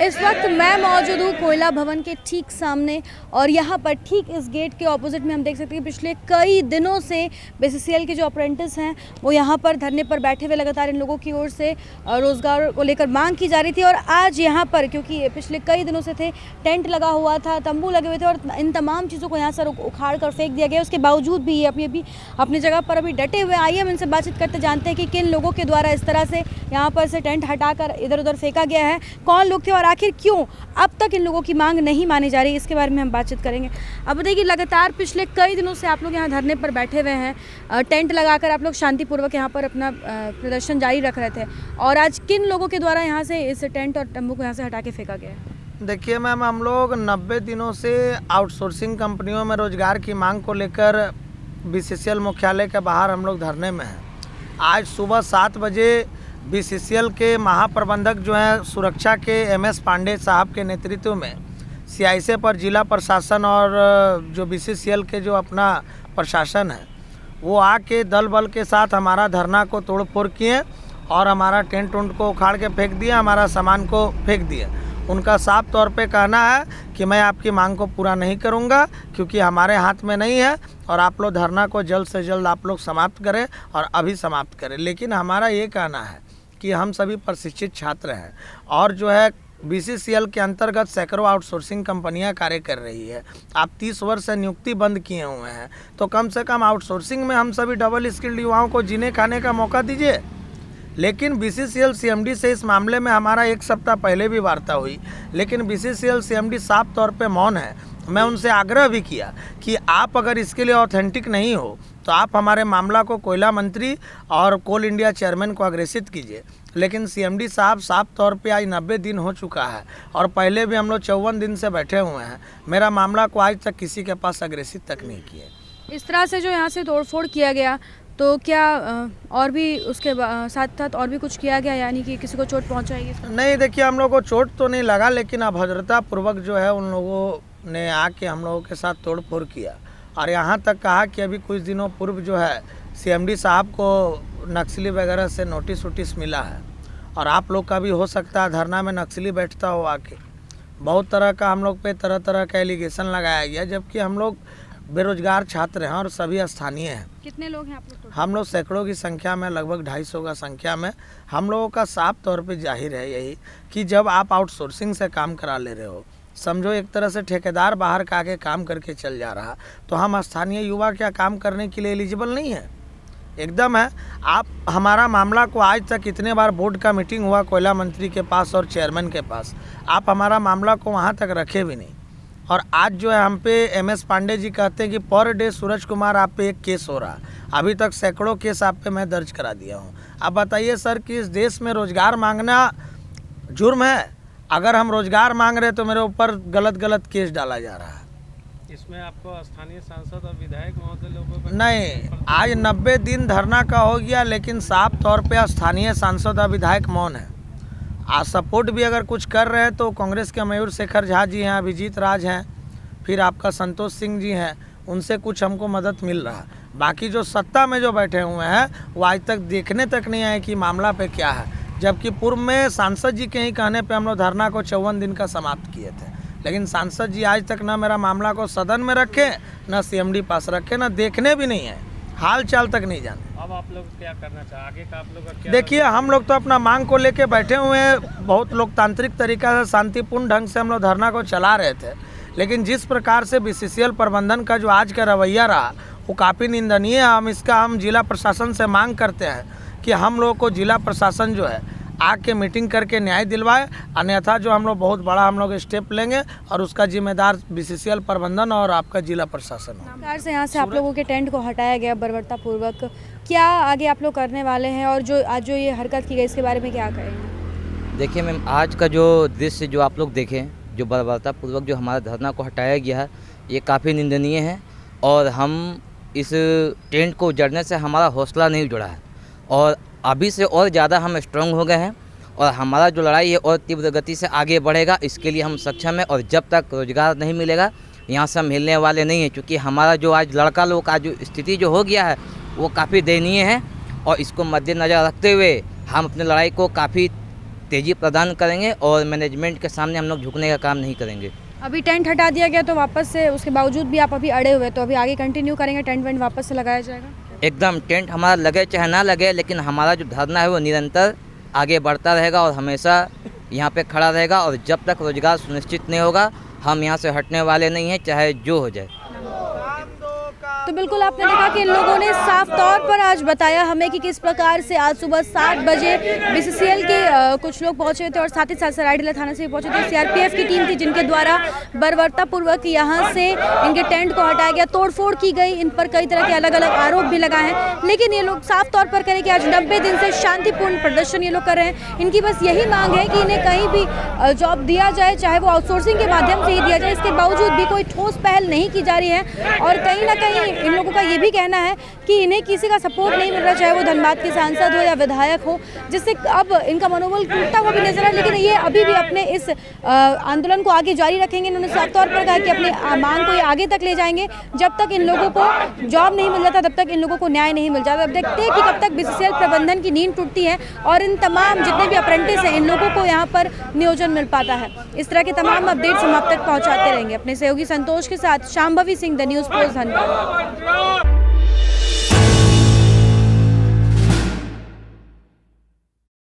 इस वक्त मैं मौजूद हूँ कोयला भवन के ठीक सामने और यहाँ पर ठीक इस गेट के ऑपोजिट में हम देख सकते हैं कि पिछले कई दिनों से बीसीसीएल के जो अप्रेंटिस हैं वो यहाँ पर धरने पर बैठे हुए लगातार इन लोगों की ओर से रोज़गार को लेकर मांग की जा रही थी। और आज यहाँ पर क्योंकि पिछले कई दिनों से थे, टेंट लगा हुआ था, तंबू लगे हुए थे और इन तमाम चीज़ों को यहाँ से उखाड़ कर फेंक दिया गया। उसके बावजूद भी ये अपनी जगह पर अभी डटे हुए। आइए हम इनसे बातचीत करते जानते हैं कि किन लोगों के द्वारा इस तरह से यहाँ पर से टेंट हटाकर इधर उधर फेंका गया है, कौन लोग थे और आखिर क्यों अब तक इन लोगों की मांग नहीं मानी जा रही, इसके बारे में हम बातचीत करेंगे। अब बताइए कि लगातार पिछले कई दिनों से आप लोग यहाँ धरने पर बैठे हुए हैं, टेंट लगाकर आप लोग शांतिपूर्वक यहाँ पर अपना प्रदर्शन जारी रख रहे थे और आज किन लोगों के द्वारा यहाँ से इस टेंट और तंबू को यहाँ से हटा के फेंका गया है? देखिए मैम, हम लोग 90 दिनों से आउटसोर्सिंग कंपनियों में रोजगार की मांग को लेकर बीसीसीएल मुख्यालय के बाहर हम लोग धरने में हैं। आज सुबह 7 बजे बीसीसीएल के महाप्रबंधक जो हैं सुरक्षा के एमएस पांडे साहब के नेतृत्व में सीआईसी पर जिला प्रशासन और जो बीसीसीएल के जो अपना प्रशासन है वो आके दल बल के साथ हमारा धरना को तोड़ फोड़ किए और हमारा टेंट उंट को उखाड़ के फेंक दिया, हमारा सामान को फेंक दिया। उनका साफ तौर पे कहना है कि मैं आपकी मांग को पूरा नहीं करूंगा क्योंकि हमारे हाथ में नहीं है और आप लोग धरना को जल्द से जल्द आप लोग समाप्त करें और अभी समाप्त करें। लेकिन हमारा ये कहना है कि हम सभी प्रशिक्षित छात्र हैं और जो है बीसीसीएल के अंतर्गत सैकड़ों आउटसोर्सिंग कंपनियां कार्य कर रही है। आप 30 वर्ष से नियुक्ति बंद किए हुए हैं तो कम से कम आउटसोर्सिंग में हम सभी डबल स्किल्ड युवाओं को जीने खाने का मौका दीजिए। लेकिन बीसीसीएल सीएमडी से इस मामले में हमारा 1 सप्ताह पहले भी वार्ता हुई, लेकिन बीसीसीएल सीएमडी साफ तौर पे मौन है। मैं उनसे आग्रह भी किया कि आप अगर इसके लिए ऑथेंटिक नहीं हो तो आप हमारे मामला को कोयला मंत्री और कोल इंडिया चेयरमैन को अग्रेसित कीजिए। लेकिन सीएमडी साहब साफ तौर पे आज 90 दिन हो चुका है और पहले भी हम लोग 54 दिन से बैठे हुए हैं। मेरा मामला को आज तक किसी के पास अग्रेसित तक नहीं किए। इस तरह से जो यहाँ से तोड़फोड़ किया गया तो क्या और भी उसके साथ साथ और भी कुछ किया गया, यानी कि किसी को चोट पहुँचाएगी? नहीं, देखिए हम लोग को चोट तो नहीं लगा, लेकिन अभद्रतापूर्वक जो है उन लोगों ने आके हम लोगों के साथ तोड़ फोड़ किया और यहाँ तक कहा कि अभी कुछ दिनों पूर्व जो है सीएमडी साहब को नक्सली वगैरह से नोटिस वोटिस मिला है और आप लोग का भी हो सकता है धरना में नक्सली बैठता हो आके। बहुत तरह का हम लोग पे तरह तरह का एलिगेशन लगाया गया, जबकि हम लोग बेरोजगार छात्र हैं और सभी स्थानीय हैं। कितने लोग हैं आप लोग? हम लोग सैकड़ों की संख्या में, लगभग 250 का संख्या में। हम लोगों का साफ तौर पे जाहिर है यही कि जब आप आउटसोर्सिंग से काम करा ले रहे हो, समझो एक तरह से ठेकेदार बाहर का आके काम करके चल जा रहा, तो हम स्थानीय युवा क्या काम करने के लिए एलिजिबल नहीं है? एकदम है। आप हमारा मामला को आज तक इतने बार बोर्ड का मीटिंग हुआ कोयला मंत्री के पास और चेयरमैन के पास, आप हमारा मामला को वहाँ तक रखे भी नहीं। और आज जो है हम पे एमएस पांडे जी कहते हैं कि पर डे सूरज कुमार आप पे एक केस हो रहा। अभी तक सैकड़ों केस आप पे मैं दर्ज करा दिया हूँ। आप बताइए सर कि इस देश में रोजगार मांगना जुर्म है? अगर हम रोजगार मांग रहे तो मेरे ऊपर गलत केस डाला जा रहा है। इसमें आपको स्थानीय सांसद और विधायक महोदय लोगों का नहीं, आज 90 दिन धरना का हो गया, लेकिन साफ तौर पे स्थानीय सांसद और विधायक मौन है। आज सपोर्ट भी अगर कुछ कर रहे हैं तो कांग्रेस के मयूर शेखर झा जी हैं, अभिजीत राज हैं, फिर आपका संतोष सिंह जी हैं, उनसे कुछ हमको मदद मिल रहा है। बाकी जो सत्ता में जो बैठे हुए हैं वो आज तक देखने तक नहीं आए कि मामला पे क्या है, जबकि पूर्व में सांसद जी के ही कहने पे हम लोग धरना को 54 दिन का समाप्त किए थे। लेकिन सांसद जी आज तक ना मेरा मामला को सदन में रखे, ना सीएमडी पास रखे, ना देखने भी नहीं है, हाल चाल तक नहीं जाने। अब आप लोग क्या करना चाहे, आगे का आप लोग का क्या? देखिए हम लोग तो अपना मांग को लेके बैठे हुए हैं, बहुत लोकतांत्रिक तरीका से शांतिपूर्ण ढंग से हम लोग धरना को चला रहे थे। लेकिन जिस प्रकार से बीसीसीएल प्रबंधन का जो आज का रवैया रहा वो काफ़ी निंदनीय है। हम जिला प्रशासन से मांग करते हैं कि हम लोग को जिला प्रशासन जो है आके मीटिंग करके न्याय दिलवाए, अन्यथा जो हम लोग बहुत बड़ा हम लोग स्टेप लेंगे और उसका जिम्मेदार बीसीसीएल प्रबंधन और आपका जिला प्रशासन है। से यहाँ से आप लोगों के टेंट को हटाया गया बर्बरतापूर्वक, क्या आगे आप लोग करने वाले हैं और जो आज जो ये हरकत की गई इसके बारे में क्या कहेंगे? देखिए मैम, आज का जो दृश्य जो आप लोग देखें, जो बर्बरतापूर्वक जो हमारा धरना को हटाया गया है, ये काफ़ी निंदनीय है और हम इस टेंट को उजड़ने से हमारा हौसला नहीं जुड़ा है और अभी से और ज़्यादा हम स्ट्रांग हो गए हैं और हमारा जो लड़ाई है और तीव्र गति से आगे बढ़ेगा। इसके लिए हम सक्षम हैं और जब तक रोजगार नहीं मिलेगा यहाँ से हम हिलने वाले नहीं हैं, क्योंकि हमारा जो आज लड़का लोग का जो स्थिति जो हो गया है वो काफ़ी दयनीय है और इसको मद्देनज़र रखते हुए हम अपनी लड़ाई को काफ़ी तेज़ी प्रदान करेंगे और मैनेजमेंट के सामने हम लोग झुकने का काम नहीं करेंगे। अभी टेंट हटा दिया गया तो वापस से उसके बावजूद भी आप अभी अड़े हुए, तो अभी आगे कंटिन्यू करेंगे, टेंट वेंट वापस से लगाया जाएगा? एकदम टेंट हमारा लगे चाहे ना लगे, लेकिन हमारा जो धरना है वो निरंतर आगे बढ़ता रहेगा और हमेशा यहाँ पे खड़ा रहेगा, और जब तक रोजगार सुनिश्चित नहीं होगा हम यहाँ से हटने वाले नहीं हैं, चाहे जो हो जाए। तो बिल्कुल आपने देखा कि इन लोगों ने साफ तौर पर आज बताया हमें कि किस प्रकार से आज सुबह 7 बजे बीसीसीएल के कुछ लोग पहुंचे थे और साथ ही साथ सरायडीला थाना से भी पहुंचे थे। सीआरपीएफ की टीम थी जिनके द्वारा बर्बरतापूर्वक यहाँ से इनके टेंट को हटाया गया, तोड़फोड़ की गई, इन पर कई तरह के अलग अलग आरोप भी लगाए हैं। लेकिन ये लोग साफ तौर पर करें कि आज 90 दिन से शांतिपूर्ण प्रदर्शन ये लोग कर रहे हैं। इनकी बस यही मांग है कि इन्हें कहीं भी जॉब दिया जाए, चाहे वो आउटसोर्सिंग के माध्यम से ही दिया जाए। इसके बावजूद भी कोई ठोस पहल नहीं की जा रही है और कहीं ना कहीं इन लोगों का ये भी कहना है कि इन्हें किसी का सपोर्ट नहीं मिल रहा, चाहे वो धनबाद के सांसद हो या विधायक हो, जिससे अब इनका मनोबल टूटता हुआ भी नजर है। लेकिन ये अभी भी अपने इस आंदोलन को आगे जारी रखेंगे। इन्होंने साफ तौर पर कहा कि अपने मांग को ये आगे तक ले जाएंगे। जब तक इन लोगों को जॉब नहीं मिल जाता तब तक इन लोगों को न्याय नहीं मिल जाता। अब देखते हैं कि कब तक बीसीसीएल प्रबंधन की नींद टूटती है और इन तमाम जितने भी अप्रेंटिस हैं इन लोगों को यहाँ पर नियोजन मिल पाता है। इस तरह के तमाम अपडेट्स हम आप तक पहुँचाते रहेंगे। अपने सहयोगी संतोष के साथ Shambhavi Singh, the news post, Dhanbad.